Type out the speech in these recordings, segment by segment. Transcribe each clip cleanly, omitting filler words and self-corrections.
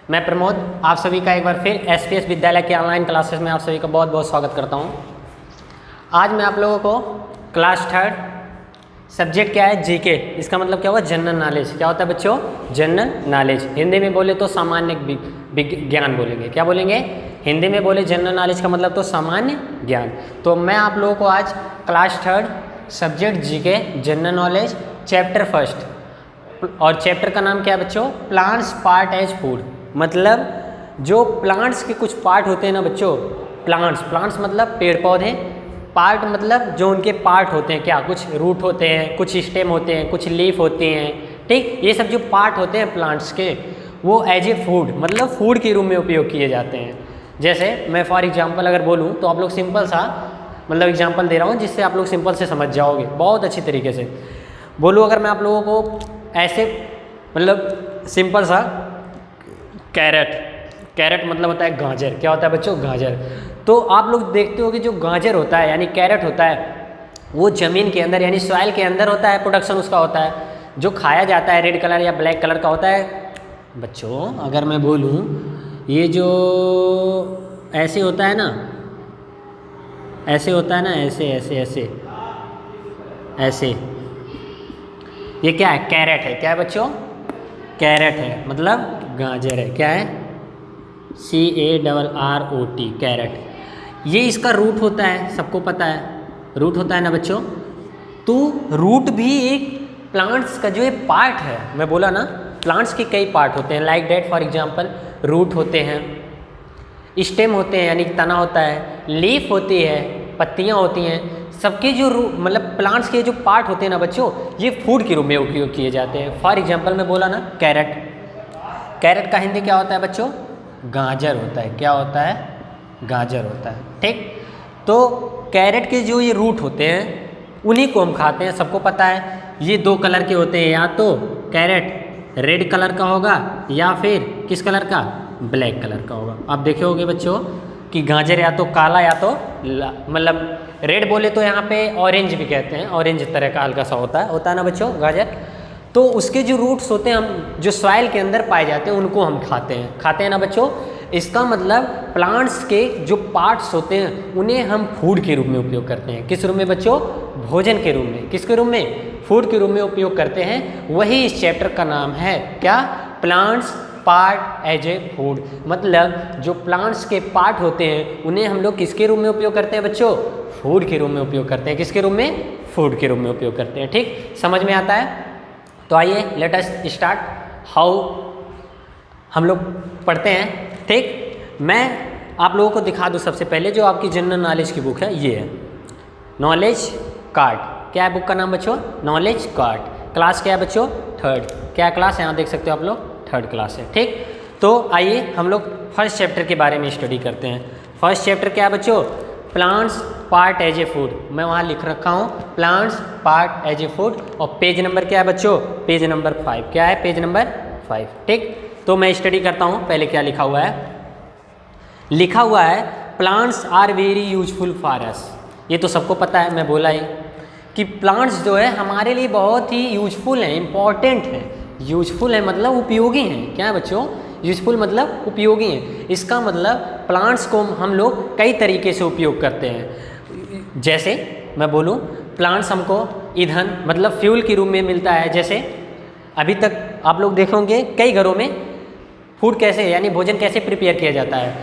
मैं प्रमोद आप सभी का एक बार फिर एसपीएस विद्यालय के ऑनलाइन क्लासेस में आप सभी का बहुत बहुत स्वागत करता हूं। आज मैं आप लोगों को क्लास थर्ड सब्जेक्ट क्या है जीके, इसका मतलब क्या हुआ जनरल नॉलेज। क्या होता है बच्चों? General knowledge. हिंदी में बोले तो सामान्य ज्ञान बोलेंगे। क्या बोलेंगे? हिंदी में बोले जनरल नॉलेज का मतलब तो सामान्य ज्ञान। तो मैं आप लोगों को आज class third subject GK general knowledge chapter first, और चैप्टर का नाम क्या है बच्चों? Plants part as food. मतलब जो प्लांट्स के कुछ पार्ट होते हैं ना बच्चों, प्लांट्स मतलब पेड़ पौधे, पार्ट मतलब जो उनके पार्ट होते हैं, क्या कुछ रूट होते हैं, कुछ स्टेम होते हैं, कुछ लीफ होती हैं, ठीक। ये सब जो पार्ट होते हैं प्लांट्स के, वो एज ए फूड मतलब फूड के रूप में उपयोग किए जाते हैं। जैसे मैं फॉर एग्जांपल अगर बोलूँ तो आप लोग सिंपल सा मतलब एग्जांपल दे रहा हूँ जिससे आप लोग सिंपल से समझ जाओगे बहुत अच्छी तरीके से। बोलूँ अगर मैं आप लोगों को ऐसे मतलब सिंपल सा कैरेट मतलब होता है गाजर। क्या होता है बच्चों? गाजर। तो आप लोग देखते हो कि जो गाजर होता है यानी कैरेट होता है वो ज़मीन के अंदर यानी सॉइल के अंदर होता है, प्रोडक्शन उसका होता है, जो खाया जाता है रेड कलर या ब्लैक कलर का होता है। बच्चों अगर मैं बोलूँ ये जो ऐसे होता है ना, ऐसे होता है ना, ऐसे ऐसे ऐसे ऐसे, ये क्या है? कैरेट है। क्या है बच्चों? कैरेट है मतलब गाजर है। क्या है? CARROT carrot. ये इसका रूट होता है, सबको पता है रूट होता है ना बच्चों। तो रूट भी एक प्लांट्स का जो एक पार्ट है। मैं बोला ना प्लांट्स के कई पार्ट होते हैं, like that for example root होते हैं, स्टेम होते हैं यानी तना होता है, लीफ होती है, पत्तियां होती हैं। सबके जो मतलब प्लांट्स के जो पार्ट होते हैं ना बच्चों, ये फूड के रूप में उपयोग किए जाते हैं। फॉर एग्जांपल मैं बोला ना कैरेट का हिंदी क्या होता है बच्चों? गाजर होता है। क्या होता है? गाजर होता है, ठीक। तो कैरेट के जो ये रूट होते हैं उन्हीं को हम खाते हैं, सबको पता है। ये दो कलर के होते हैं, या तो कैरेट रेड कलर का होगा या फिर किस कलर का? ब्लैक कलर का होगा। आप देखे होंगे बच्चों कि गाजर या तो काला या तो मतलब रेड बोले तो यहाँ पे ऑरेंज भी कहते हैं, ऑरेंज तरह का हल्का सा होता है ना बच्चों गाजर। तो उसके जो रूट्स होते हैं हम जो सॉइल के अंदर पाए जाते हैं उनको हम खाते हैं ना बच्चों। इसका मतलब प्लांट्स के जो पार्ट्स होते हैं उन्हें हम फूड के रूप में उपयोग करते हैं। किस रूप में बच्चों? भोजन के रूप में। किसके रूप में? फूड के रूप में उपयोग करते हैं। वही इस चैप्टर का नाम है क्या? Plants part as a food. मतलब जो प्लांट्स के पार्ट होते हैं उन्हें हम लोग किसके रूप में उपयोग करते हैं बच्चों? फूड के रूप में उपयोग करते हैं। किसके रूप में? फूड के रूप में उपयोग करते हैं, ठीक। समझ में आता है? तो आइए लेट अस स्टार्ट हाउ हम लोग पढ़ते हैं, ठीक। मैं आप लोगों को दिखा दूँ सबसे पहले जो आपकी जनरल नॉलेज की बुक है, ये है नॉलेज कार्ड। क्या है बुक का नाम बच्चों? Knowledge card. क्लास क्या है बच्चों? थर्ड। क्या क्लास है? यहाँ देख सकते हो आप लोग, थर्ड क्लास है, ठीक। तो आइए हम लोग फर्स्ट चैप्टर के बारे में स्टडी करते हैं। फर्स्ट चैप्टर क्या है बच्चों? Plants part as a food. मैं वहाँ लिख रखा हूँ plants part as a food. और पेज नंबर क्या है बच्चों? Page number 5। क्या है? पेज नंबर 5, ठीक। तो मैं स्टडी करता हूँ। पहले क्या लिखा हुआ है? लिखा हुआ है plants are very useful for us. ये तो सबको पता है, मैं बोला ही कि प्लांट्स जो है हमारे लिए बहुत ही यूजफुल हैं, इम्पॉर्टेंट है। यूजफुल है मतलब उपयोगी हैं। क्या है बच्चों? यूजफुल मतलब उपयोगी हैं। इसका मतलब प्लांट्स को हम लोग कई तरीके से उपयोग करते हैं। जैसे मैं बोलूँ प्लांट्स हमको ईंधन मतलब फ्यूल के रूप में मिलता है। जैसे अभी तक आप लोग देखोगे कई घरों में फूड कैसे यानी भोजन कैसे प्रिपेयर किया जाता है?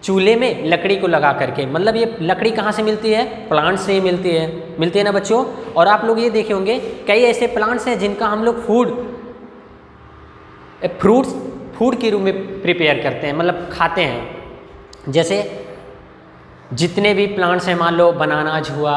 चूल्हे में लकड़ी को लगा करके। मतलब ये लकड़ी कहाँ से मिलती है? प्लांट से ही मिलती है ना बच्चों। और आप लोग ये देखे होंगे कई ऐसे प्लांट्स हैं जिनका हम लोग फूड के रूप में प्रिपेयर करते हैं, मतलब खाते हैं। जैसे जितने भी प्लांट्स हैं, मान लो बनानाज हुआ,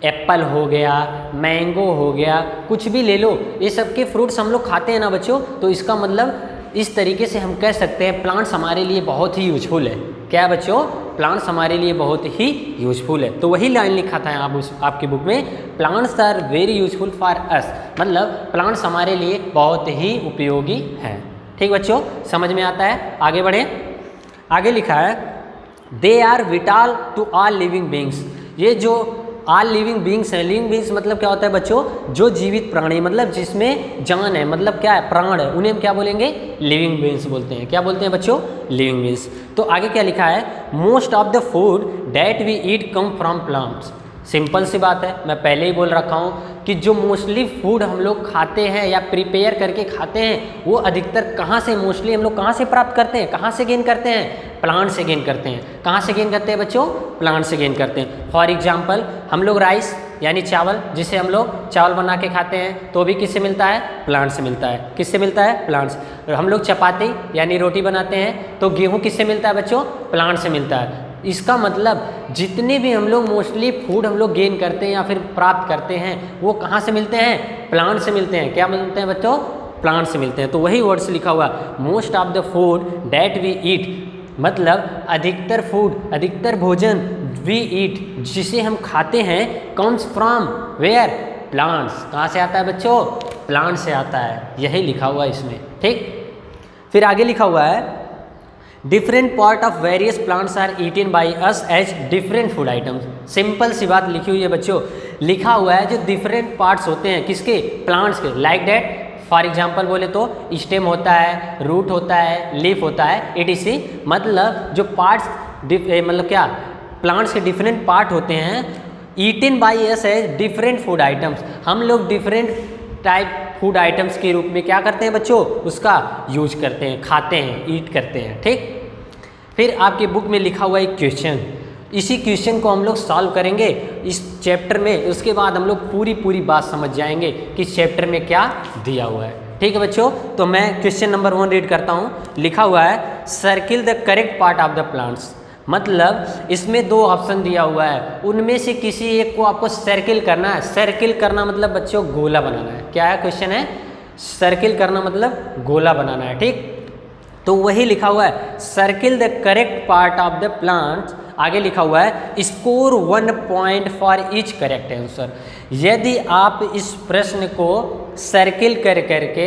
एप्पल हो गया, मैंगो हो गया, कुछ भी ले लो, ये सब के फ्रूट्स हम लोग खाते हैं ना बच्चों। तो इसका मतलब इस तरीके से हम कह सकते हैं प्लांट्स हमारे लिए बहुत ही यूजफुल है। क्या है बच्चों? प्लांट्स हमारे लिए बहुत ही यूजफुल है। तो वही लाइन लिखा था आपकी बुक में, plants are very useful for us. मतलब प्लांट्स हमारे लिए बहुत ही उपयोगी हैं, ठीक बच्चों। समझ में आता है? आगे बढ़े। आगे लिखा है they are vital to all living beings. ये जो ऑल लिविंग बींग्स हैं। लिविंग बींग्स मतलब क्या होता है बच्चों, जो जीवित प्राणी, मतलब जिसमें जान है, मतलब क्या है, प्राण है, उन्हें हम क्या बोलेंगे, लिविंग बींग्स बोलते हैं। क्या बोलते हैं बच्चों, लिविंग बींग्स। तो आगे क्या लिखा है, most of the food that we eat come from plants. Simple सी बात है, मैं पहले ही बोल रखा हूँ कि जो मोस्टली फूड हम लोग खाते हैं या प्रिपेयर करके खाते हैं वो अधिकतर कहाँ से, मोस्टली हम लोग कहाँ से प्राप्त करते हैं, कहाँ से गेन करते हैं, प्लांट से गेन करते हैं। कहाँ से गेन करते हैं बच्चों, प्लांट से गेन करते हैं। फॉर एग्जांपल हम लोग राइस यानी चावल, जिसे हम लोग चावल बना के खाते हैं तो भी किससे मिलता है, प्लांट से मिलता है। किससे मिलता है, प्लांट्स। हम लोग चपाती यानी रोटी बनाते हैं तो गेहूँ किससे मिलता है बच्चों, प्लांट से मिलता है। इसका मतलब जितने भी हम लोग मोस्टली फूड हम लोग गेन करते हैं या फिर प्राप्त करते हैं वो कहाँ से मिलते हैं, प्लांट से मिलते हैं। क्या मिलते हैं बच्चों, प्लांट से मिलते हैं। तो वही वर्ड्स लिखा हुआ, most of the food that we eat, मतलब अधिकतर फूड, अधिकतर भोजन, वी ईट जिसे हम खाते हैं, कम्स फ्रॉम वेयर, प्लांट्स। कहाँ से आता है बच्चों, प्लांट से आता है। यही लिखा हुआ है इसमें, ठीक। फिर आगे लिखा हुआ है, different part of various plants are eaten by us as different food items. Simple सी बात लिखी हुई है बच्चों, लिखा हुआ है जो डिफरेंट पार्ट्स होते हैं किसके, प्लांट्स के। लाइक दैट फॉर एग्जाम्पल बोले तो स्टेम होता है, रूट होता है, लीफ होता है, etc। मतलब जो पार्ट्स मतलब क्या, प्लांट्स के डिफरेंट पार्ट होते हैं, eaten by us as different food items. हम लोग डिफरेंट टाइप फूड आइटम्स के रूप में क्या करते हैं बच्चों, उसका यूज करते हैं, खाते हैं, ईट करते हैं, ठीक। फिर आपके बुक में लिखा हुआ एक क्वेश्चन, इसी क्वेश्चन को हम लोग सॉल्व करेंगे इस चैप्टर में। उसके बाद हम लोग पूरी बात समझ जाएंगे कि चैप्टर में क्या दिया हुआ है, ठीक है बच्चों। तो मैं क्वेश्चन नंबर 1 रीड करता हूँ। लिखा हुआ है, circle the correct part of the plants. मतलब इसमें 2 ऑप्शन दिया हुआ है, उनमें से किसी एक को आपको सर्किल करना है। सर्किल करना मतलब बच्चों गोला बनाना है। क्या है, क्वेश्चन है, सर्किल करना मतलब गोला बनाना है, ठीक। तो वही लिखा हुआ है, circle the correct part of the plant. आगे लिखा हुआ है, score 1 point for each correct answer. यदि आप इस प्रश्न को सर्किल कर करके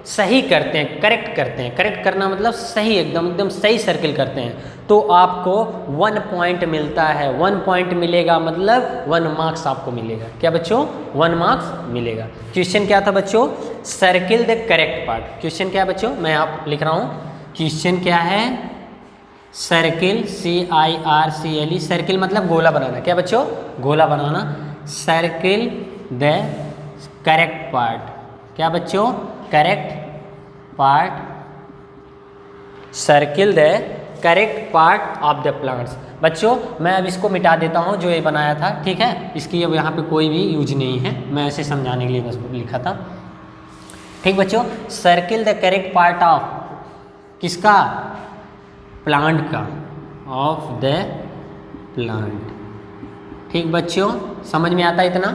सही करते हैं, करेक्ट करते हैं, करेक्ट करना मतलब सही, एकदम सही सर्किल करते हैं, तो आपको 1 पॉइंट मिलता है। 1 पॉइंट मिलेगा मतलब 1 मार्क्स आपको मिलेगा। क्या बच्चों, 1 मार्क्स मिलेगा। क्वेश्चन क्या था बच्चों, circle the correct part. Question क्या है बच्चों, मैं आप लिख रहा हूँ, क्वेश्चन क्या है, सर्किल, CIRCLE, सर्किल मतलब गोला बनाना। क्या बच्चों, गोला बनाना। Circle the correct part. क्या बच्चों, correct part, circle the correct part of the plants. बच्चों मैं अब इसको मिटा देता हूँ जो ये बनाया था, ठीक है। इसकी अब यहाँ पे कोई भी यूज नहीं है, मैं ऐसे समझाने के लिए बस लिखा था, ठीक बच्चों। Circle the correct part of किसका, प्लांट का, ऑफ द प्लांट, ठीक बच्चों। समझ में आता है इतना।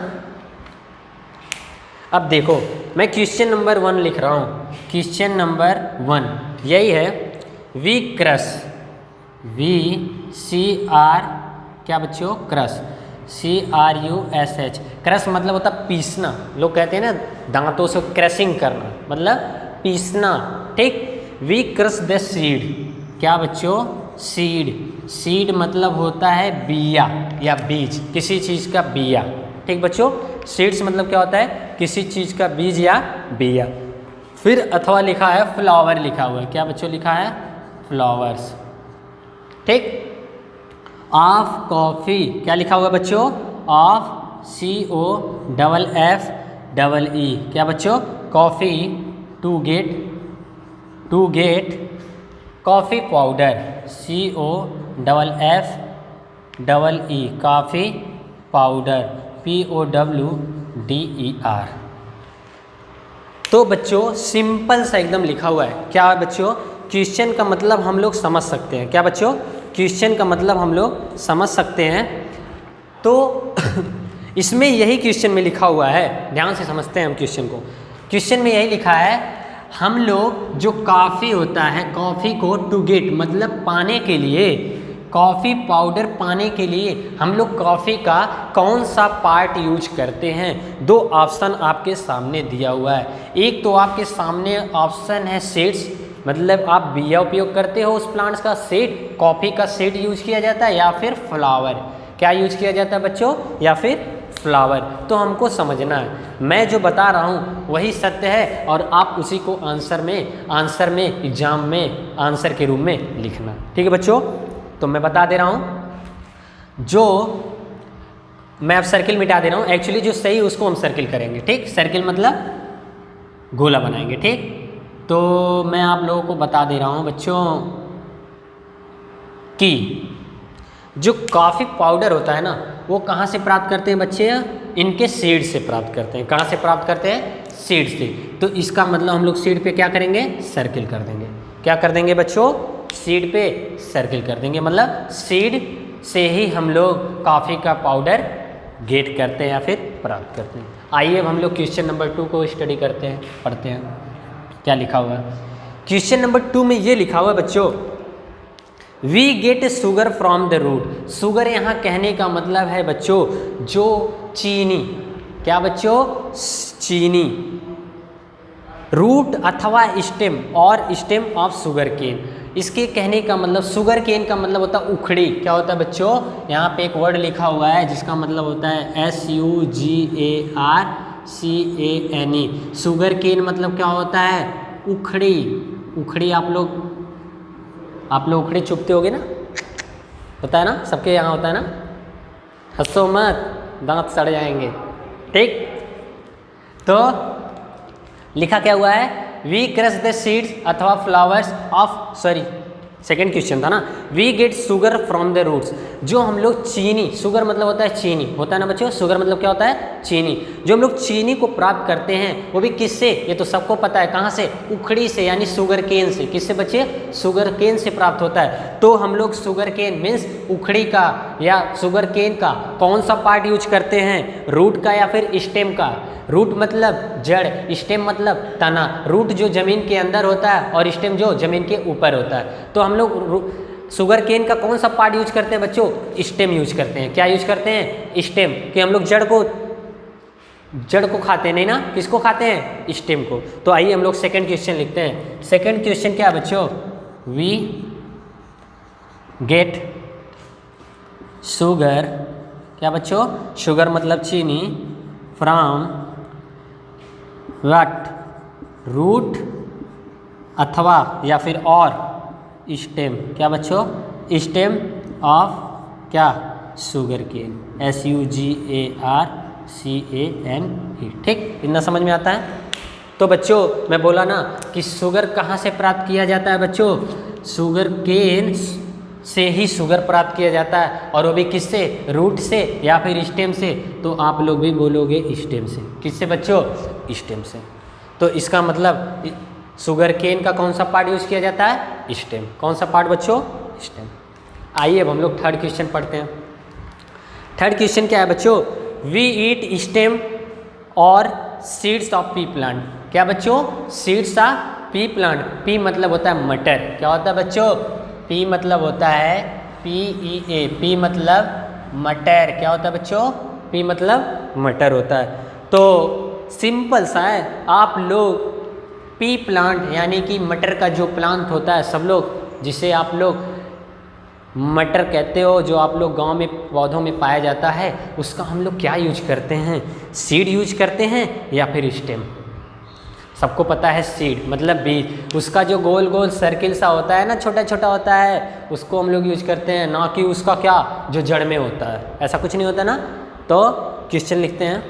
अब देखो मैं क्वेश्चन नंबर 1 लिख रहा हूँ। क्वेश्चन नंबर 1 यही है, वी क्रश, VCR, क्या बच्चों, क्रश, CRUSH। क्रश मतलब होता पीसना, लोग कहते हैं ना दांतों से क्रशिंग करना, मतलब पीसना, ठीक। We crush the seed. क्या बच्चों, सीड। सीड मतलब होता है बिया या बीज, किसी चीज़ का बिया, ठीक बच्चों। सीड्स मतलब क्या होता है, किसी चीज़ का बीज या बिया। फिर अथवा लिखा है, फ्लावर लिखा हुआ है। क्या बच्चों लिखा है, फ्लावर्स, ठीक। ऑफ कॉफ़ी, क्या लिखा हुआ है बच्चों, ऑफ COFFEE। क्या बच्चों, coffee, to get coffee powder, COFFEE, coffee powder, POWDER। तो बच्चों सिंपल सा एकदम लिखा हुआ है। क्या बच्चों, क्वेश्चन का मतलब हम लोग समझ सकते हैं। क्या बच्चों, क्वेश्चन का मतलब हम लोग समझ सकते हैं। तो इसमें यही क्वेश्चन में लिखा हुआ है, ध्यान से समझते हैं हम क्वेश्चन को। क्वेश्चन में यही लिखा है, हम लोग जो कॉफ़ी होता है, कॉफ़ी को टू गेट मतलब पाने के लिए, कॉफ़ी पाउडर पाने के लिए हम लोग कॉफ़ी का कौन सा पार्ट यूज करते हैं। 2 ऑप्शन आपके सामने दिया हुआ है। एक तो आपके सामने ऑप्शन है सीड्स, मतलब आप बिया उपयोग करते हो उस प्लांट्स का, सीड, कॉफ़ी का सीड यूज किया जाता है, या फिर फ्लावर। क्या यूज किया जाता है बच्चों, या फिर फ्लावर। तो हमको समझना है, मैं जो बता रहा हूँ वही सत्य है और आप उसी को आंसर में एग्जाम में आंसर के रूप में लिखना। ठीक है बच्चों, तो मैं बता दे रहा हूँ, जो मैं अब सर्किल मिटा दे रहा हूँ, एक्चुअली जो सही उसको हम सर्किल करेंगे। ठीक, सर्किल मतलब गोला बनाएंगे। ठीक, तो मैं आप लोगों को बता दे रहा हूँ बच्चों कि जो कॉफ़ी पाउडर होता है ना, वो कहाँ से प्राप्त करते हैं बच्चे, इनके सीड से प्राप्त करते हैं। कहाँ से प्राप्त करते हैं, सीड से। तो इसका मतलब हम लोग सीड पे क्या करेंगे, सर्किल कर देंगे। क्या कर देंगे बच्चों, सीड पे सर्किल कर देंगे, मतलब सीड से ही हम लोग कॉफ़ी का पाउडर गेट करते हैं या फिर प्राप्त करते हैं। आइए अब हम लोग क्वेश्चन नंबर 2 को स्टडी करते हैं, पढ़ते हैं क्या लिखा हुआ है। क्वेश्चन नंबर 2 में ये लिखा हुआ है बच्चों, we get sugar from the root. Sugar यहाँ कहने का मतलब है बच्चों जो चीनी, क्या बच्चों, चीनी, रूट अथवा स्टेम और स्टेम ऑफ शुगर केन। इसके कहने का मतलब, शुगर केन का मतलब होता है उखड़ी। क्या होता है बच्चों, यहाँ पे एक वर्ड लिखा हुआ है जिसका मतलब होता है SUGARCANE। शुगर केन मतलब क्या होता है, उखड़ी। उखड़ी आप लोग उखड़ी चुपते होगे ना, होता है ना, सबके यहाँ होता है ना, हंसो मत, दांत सड़ जाएंगे। ठीक, तो लिखा क्या हुआ है, वी क्रश द सीड्स अथवा flowers of, sorry second question था ना, we get sugar from the roots. जो हम लोग चीनी, शुगर मतलब होता है चीनी, होता है ना बच्चों, शुगर मतलब क्या होता है, चीनी। जो हम लोग चीनी को प्राप्त करते हैं वो भी किससे, ये तो सबको पता है, कहाँ से, उखड़ी से, यानी शुगर केन से। किससे बच्चे, शुगर केन से प्राप्त होता है। तो हम लोग शुगर केन मीन्स उखड़ी का या शुगर केन का कौन सा पार्ट यूज करते हैं, रूट का या फिर स्टेम का। रूट मतलब जड़, स्टेम मतलब तना। रूट जो जमीन के अंदर होता है और स्टेम जो जमीन के ऊपर होता है। तो हम लोग शुगर केन का कौन सा पार्ट यूज करते हैं बच्चों, स्टेम यूज करते हैं। क्या यूज करते हैं, स्टेम। कि हम लोग जड़ को खाते हैं, नहीं ना, किसको खाते हैं, स्टेम को। तो आइए हम लोग सेकंड क्वेश्चन लिखते हैं। सेकंड क्वेश्चन क्या है बच्चों, वी गेट शुगर, क्या बच्चों, शुगर मतलब चीनी, फ्रॉम व्हाट, रूट अथवा या फिर और स्टेम। क्या बच्चों, स्टेम ऑफ क्या, शुगर केन, SUGARCANE। ठीक, इतना समझ में आता है। तो बच्चों मैं बोला ना कि शुगर कहाँ से प्राप्त किया जाता है बच्चों, शुगर केन से ही शुगर प्राप्त किया जाता है, और वो भी किससे, रूट से या फिर स्टेम से। तो आप लोग भी बोलोगे स्टेम से। किससे बच्चों, स्टेम से। तो इसका मतलब शुगर केन का कौन सा पार्ट यूज किया जाता है, स्टेम। कौन सा पार्ट बच्चों, स्टेम। आइए अब हम लोग थर्ड क्वेश्चन पढ़ते हैं। थर्ड क्वेश्चन क्या है बच्चों, वी ईट स्टेम और सीड्स ऑफ पी प्लांट। क्या बच्चों, seeds of P plant. P मतलब होता है मटर। क्या होता है बच्चों, पी मतलब होता है PEA, पी मतलब मटर। क्या होता है बच्चों, पी मतलब मटर होता है। तो सिंपल सा है, आप लोग पी प्लांट यानी कि मटर का जो प्लांट होता है, सब लोग जिसे आप लोग मटर कहते हो, जो आप लोग गांव में पौधों में पाया जाता है, उसका हम लोग क्या यूज करते हैं, सीड यूज करते हैं या फिर स्टेम। सबको पता है सीड मतलब बीज। उसका जो गोल गोल सर्किल सा होता है ना, छोटा छोटा होता है, उसको हम लोग यूज करते हैं, ना कि उसका क्या जो जड़ में होता है। ऐसा कुछ नहीं होता ना। तो क्वेश्चन लिखते हैं,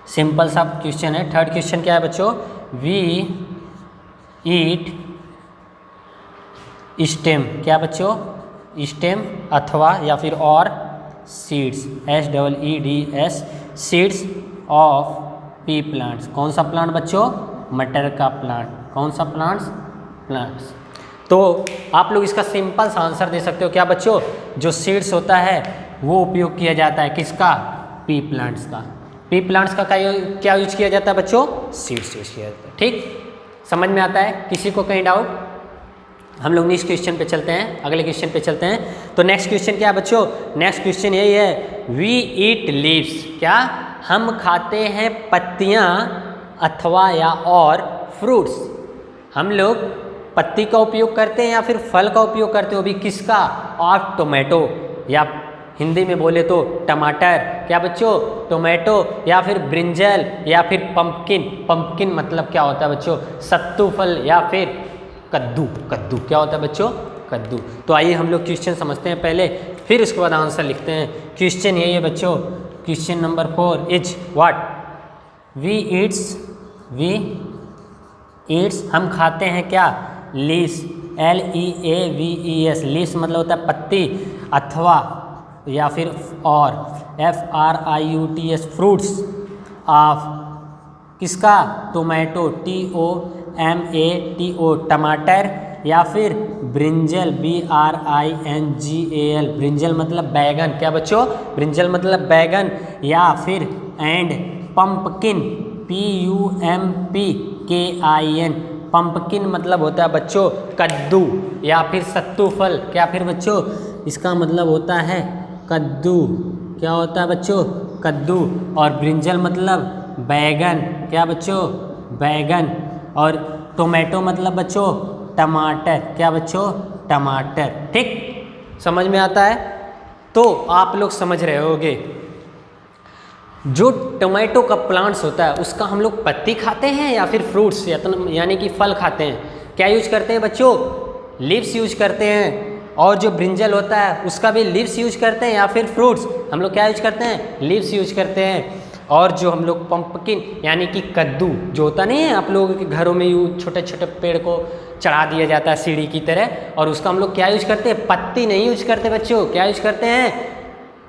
सिंपल सा क्वेश्चन है। थर्ड क्वेश्चन क्या है बच्चों, वी ईट स्टेम। क्या बच्चों, स्टेम अथवा या फिर और seeds, SEEDS, seeds of P plants. कौन सा प्लांट बच्चों, मटर का प्लांट। कौन सा प्लांट्स। तो आप लोग इसका सिंपल सा आंसर दे सकते हो। क्या बच्चों, जो सीड्स होता है वो उपयोग किया जाता है किसका, पी प्लांट्स का। पी प्लांट्स का क्या यूज किया जाता है बच्चों, सीड्स यूज किया जाता है। ठीक, समझ में आता है, किसी को कहीं डाउट। हम लोग नेक्स्ट क्वेश्चन पे चलते हैं, अगले क्वेश्चन पे चलते हैं। तो नेक्स्ट क्वेश्चन क्या है बच्चों, नेक्स्ट क्वेश्चन यही है, वी ईट लीव्स। क्या, हम खाते हैं पत्तियां अथवा या और फ्रूट्स। हम लोग पत्ती का उपयोग करते हैं या फिर फल का उपयोग करते हो भी, किसका, ऑफ टोमेटो या हिंदी में बोले तो टमाटर, क्या बच्चों, टोमेटो, या फिर ब्रिंजल, या फिर पंपकिन। पंपकिन मतलब क्या होता है बच्चों, सत्तू फल, या फिर कद्दू। कद्दू क्या होता है बच्चों, कद्दू। तो आइए हम लोग क्वेश्चन समझते हैं पहले, फिर उसके बाद आंसर लिखते हैं। क्वेश्चन यही है बच्चों, question number 4 is what, we eats हम खाते हैं क्या, लीव्स, LEAVES, लीव्स मतलब होता है पत्ती, अथवा या फिर और FRUITS फ्रूट्स ऑफ किसका, टोमेटो, TOMATO टमाटर, या फिर ब्रिंजल, BRINGAL ब्रिंजल मतलब बैगन, क्या बच्चों, ब्रिंजल मतलब बैगन, या फिर एंड पंपकिन, PUMPKIN पंपकिन मतलब होता है बच्चों कद्दू, या फिर सत्तू फल, क्या फिर बच्चों, इसका मतलब होता है कद्दू, क्या होता है बच्चों, कद्दू, और ब्रिंजल मतलब बैगन, क्या बच्चों, बैगन, और टोमेटो मतलब बच्चों टमाटर, क्या बच्चों, टमाटर। ठीक, समझ में आता है। तो आप लोग समझ रहे होगे, जो टोमेटो का प्लांट्स होता है उसका हम लोग पत्ती खाते हैं या फिर फ्रूट्स यानी कि फल खाते हैं, क्या यूज करते हैं बच्चों, लीव्स यूज करते हैं। और जो ब्रिंजल होता है उसका भी लीव्स यूज करते हैं, या फिर फ्रूट्स हम लोग क्या यूज करते हैं, लीव्स यूज करते हैं। और जो हम लोग पंपकिन यानी कि कद्दू जो होता नहीं है, आप लोगों के घरों में यूज छोटे छोटे पेड़ को चढ़ा दिया जाता है सीढ़ी की तरह, और उसका हम लोग क्या यूज करते हैं, पत्ती नहीं यूज करते बच्चों, क्या यूज करते हैं,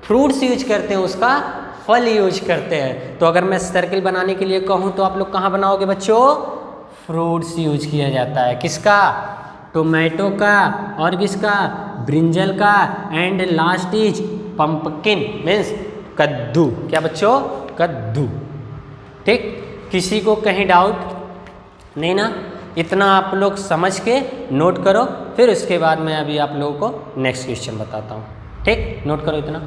फ्रूट्स यूज करते हैं, उसका फल यूज करते हैं। तो अगर मैं सर्किल बनाने के लिए कहूँ तो आप लोग कहाँ बनाओगे बच्चों, फ्रूट्स यूज किया जाता है, किसका, टोमेटो का, और किसका, ब्रिंजल का, and last is pumpkin means कद्दू, क्या बच्चों, कद्दू। ठीक, किसी को कहीं डाउट नहीं ना, इतना आप लोग समझ के नोट करो, फिर उसके बाद मैं अभी आप लोगों को नेक्स्ट क्वेश्चन बताता हूँ। ठीक, नोट करो इतना।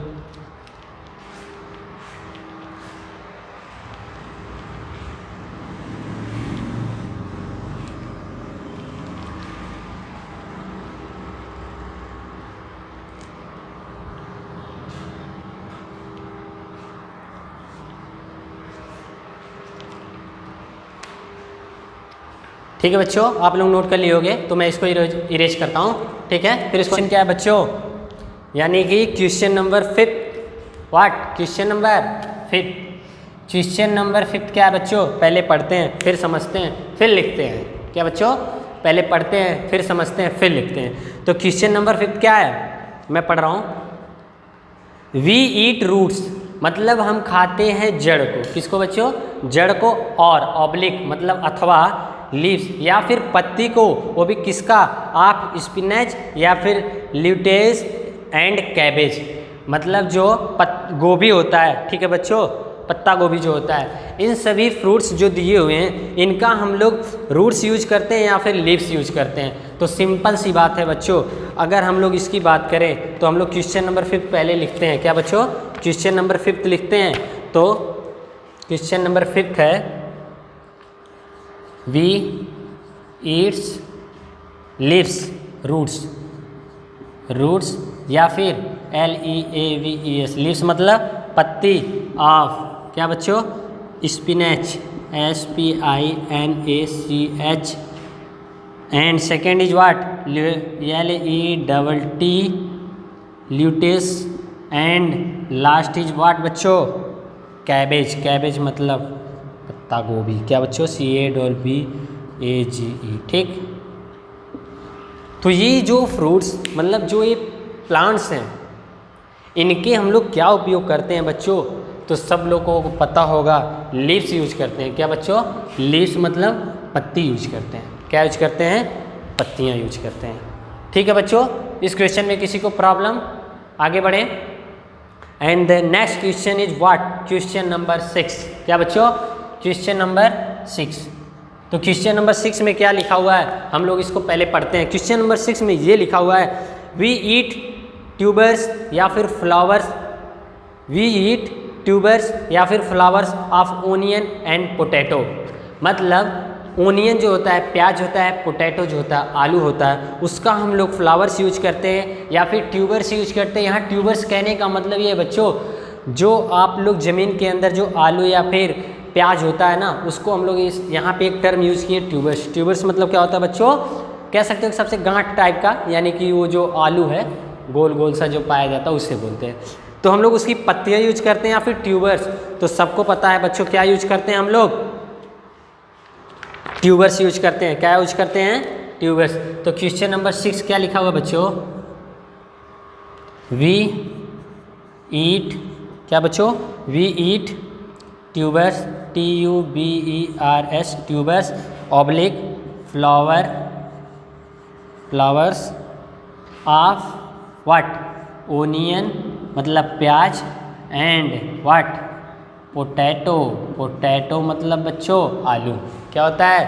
ठीक है बच्चों, आप लोग नोट कर लिए होंगे, तो मैं इसको इरेज करता हूँ। ठीक है, फिर क्वेश्चन क्या है बच्चों, यानी कि question number 5, what, question number 5। Question number 5 क्या है बच्चों, पहले पढ़ते हैं फिर समझते हैं फिर लिखते हैं, क्या बच्चों, पहले पढ़ते हैं फिर समझते हैं फिर लिखते हैं। तो क्वेश्चन नंबर 5 क्या है, मैं पढ़ रहा हूँ, वी ईट रूट्स मतलब हम खाते हैं जड़ को, किसको बच्चों, जड़ को, और ऑब्लिक मतलब अथवा लीव्स या फिर पत्ती को, वो भी किसका, आप स्पिनच या फिर ल्यूटेस एंड कैबेज मतलब जो गोभी होता है, ठीक है बच्चों, पत्ता गोभी जो होता है, इन सभी फ्रूट्स जो दिए हुए हैं इनका हम लोग रूट्स यूज करते हैं या फिर लीव्स यूज करते हैं। तो सिंपल सी बात है बच्चों, अगर हम लोग इसकी बात करें तो हम लोग क्वेश्चन नंबर 5 पहले लिखते हैं, क्या बच्चों, क्वेश्चन नंबर 5 लिखते हैं। तो क्वेश्चन नंबर 5 है, वी ईट्स लीव्स रूट्स या फिर LEAVES लीव्स मतलब पत्ती ऑफ, क्या बच्चों, spinach SPINACH, and second is what, LETT lettuce, and last is what बच्चों, कैबेज मतलब पत्ता गोभी, क्या बच्चों, CABAGE। ठीक, तो ये जो फ्रूट्स मतलब जो ये प्लांट्स हैं इनके हम लोग क्या उपयोग करते हैं बच्चों, तो सब लोगों को पता होगा, लीव्स यूज करते हैं, क्या बच्चों, लीव्स मतलब पत्ती यूज करते हैं, क्या यूज करते हैं, पत्तियां यूज करते हैं। ठीक है बच्चों, इस क्वेश्चन में किसी को प्रॉब्लम, आगे बढ़ें। And the next question is what, question number 6, क्या बच्चों, क्वेश्चन नंबर 6। तो क्वेश्चन नंबर 6 में क्या लिखा हुआ है, हम लोग इसको पहले पढ़ते हैं। क्वेश्चन नंबर 6 में ये लिखा हुआ है, वी ईट ट्यूबर्स या फिर फ्लावर्स, वी ईट ट्यूबर्स या फिर flowers of onion and potato मतलब ओनियन जो होता है, प्याज होता है, पोटैटो जो होता है, आलू होता है, उसका हम लोग फ्लावर्स यूज करते हैं या फिर ट्यूबर्स यूज करते हैं। यहाँ ट्यूबर्स कहने का मतलब ये है बच्चों, जो आप लोग ज़मीन के अंदर जो आलू या फिर प्याज होता है ना, उसको हम लोग इस यहाँ पे एक टर्म यूज़ किए ट्यूबर्स। ट्यूबर्स मतलब क्या होता है बच्चों, कह सकते हो सबसे गांठ टाइप का, यानी कि वो जो आलू है गोल गोल सा जो पाया जाता है उससे बोलते हैं। तो हम लोग उसकी पत्तियाँ यूज करते हैं या फिर ट्यूबर्स। तो सबको पता है बच्चों क्या यूज करते हैं हम लोग, ट्यूबर्स यूज करते हैं। क्या यूज करते हैं, ट्यूबर्स। तो क्वेश्चन नंबर 6 क्या लिखा हुआ बच्चों, वी ईट, क्या बच्चों, we eat tubers, TUBERS, tubers oblique flowers of what, onion मतलब प्याज, एंड व्हाट, पोटैटो, पोटैटो मतलब बच्चों आलू। क्या होता है,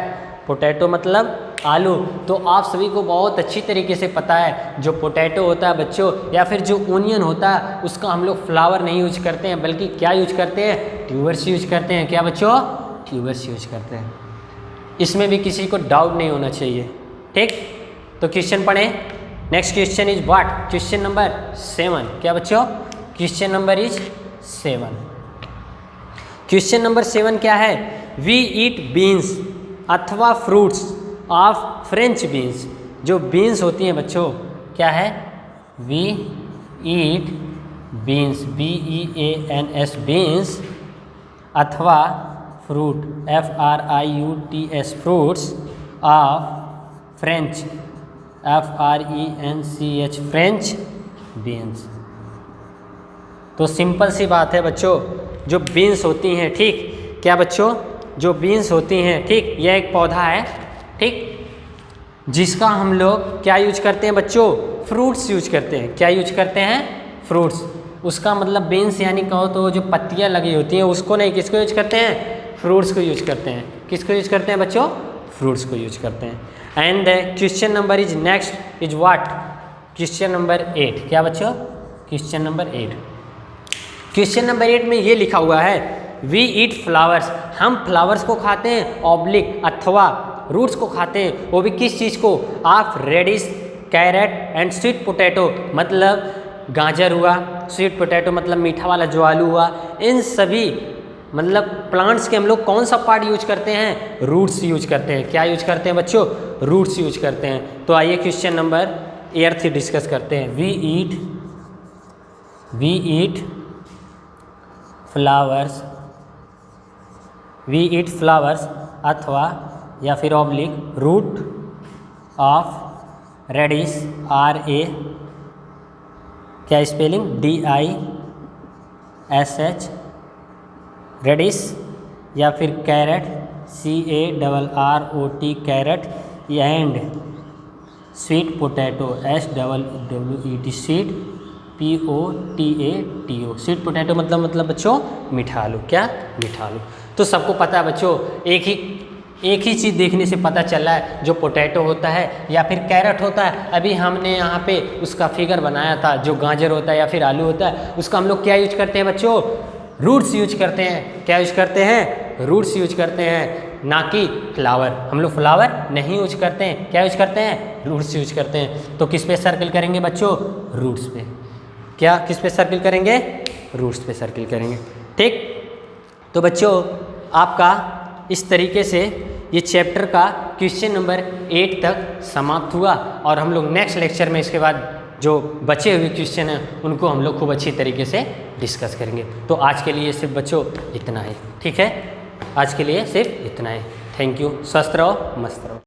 पोटैटो मतलब आलू। तो आप सभी को बहुत अच्छी तरीके से पता है जो पोटैटो होता है बच्चों या फिर जो ओनियन होता है उसका हम लोग फ्लावर नहीं यूज करते हैं, बल्कि क्या यूज करते हैं, ट्यूबर्स यूज करते हैं। क्या बच्चों, ट्यूबर्स यूज करते हैं। इसमें भी किसी को डाउट नहीं होना चाहिए, ठीक। तो क्वेश्चन पढ़ें। Next question is what, question number 7। क्या बच्चों, question number is 7। Question number 7 क्या है, वी ईट बीन्स अथवा फ्रूट्स ऑफ फ्रेंच बीन्स। जो बीन्स होती हैं बच्चों, क्या है, we eat beans, BEANS beans, अथवा fruit FRIUTS fruits of French FRENCH French beans. तो सिंपल सी बात है बच्चों, जो बीन्स होती हैं, ठीक, क्या बच्चों, जो बीन्स होती हैं, ठीक, यह एक पौधा है, ठीक, जिसका हम लोग क्या यूज करते हैं बच्चों, फ्रूट्स यूज करते हैं। क्या यूज करते हैं, फ्रूट्स। उसका मतलब बीन्स यानी कहो तो जो पत्तियां लगी होती हैं उसको नहीं, किसको यूज करते हैं, फ्रूट्स को यूज करते हैं। किसको यूज करते हैं बच्चों, फ्रूट्स को यूज करते हैं। And question number is next is what, question number 8। क्या बच्चों, क्वेश्चन नंबर 8। क्वेश्चन नंबर 8 में ये लिखा हुआ है, वी ईट फ्लावर्स, हम फ्लावर्स को खाते हैं, ऑब्लिक अथवा रूट्स को खाते हैं, वो भी किस चीज़ को, of radish, carrot and sweet potato, मतलब गाजर हुआ, स्वीट पोटैटो मतलब मीठा वाला जो आलू हुआ, इन सभी मतलब प्लांट्स के हम लोग कौन सा पार्ट यूज करते हैं, रूट्स यूज करते हैं। क्या यूज करते हैं बच्चों, रूट्स यूज करते हैं। तो आइए क्वेश्चन नंबर 8 डिस्कस करते हैं। वी ईट फ्लावर्स अथवा या फिर oblique root of radish, RA, क्या स्पेलिंग, DISH, रेडिश, या फिर carrot, CARROT carrot, and sweet potato, SWWET sweet, POTATO sweet potato मतलब बच्चों मीठा आलू। क्या, मीठा आलू। तो सबको पता है बच्चों, एक ही चीज़ देखने से पता चल रहा है, जो पोटैटो होता है या फिर कैरेट होता है। अभी हमने यहाँ पे उसका फिगर बनाया था, जो गाजर होता है या फिर आलू होता है, उसका हम लोग क्या यूज करते हैं बच्चों, रूट्स यूज करते हैं। क्या यूज करते हैं, रूट्स यूज करते हैं, ना कि फ्लावर। हम लोग फ्लावर नहीं यूज करते हैं, क्या यूज करते हैं, रूट्स यूज करते हैं। तो किस पे सर्किल करेंगे बच्चों, रूट्स पे। क्या, किस पे सर्किल करेंगे, रूट्स पे सर्किल करेंगे, ठीक। तो बच्चों आपका इस तरीके से ये चैप्टर का क्वेश्चन नंबर 8 तक समाप्त हुआ, और हम लोग नेक्स्ट लेक्चर में इसके बाद जो बचे हुए क्वेश्चन हैं उनको हम लोग खूब अच्छी तरीके से डिस्कस करेंगे। तो आज के लिए सिर्फ बच्चों इतना ही, ठीक है, आज के लिए सिर्फ इतना ही। थैंक यू, स्वस्थ रहो, मस्त रहो।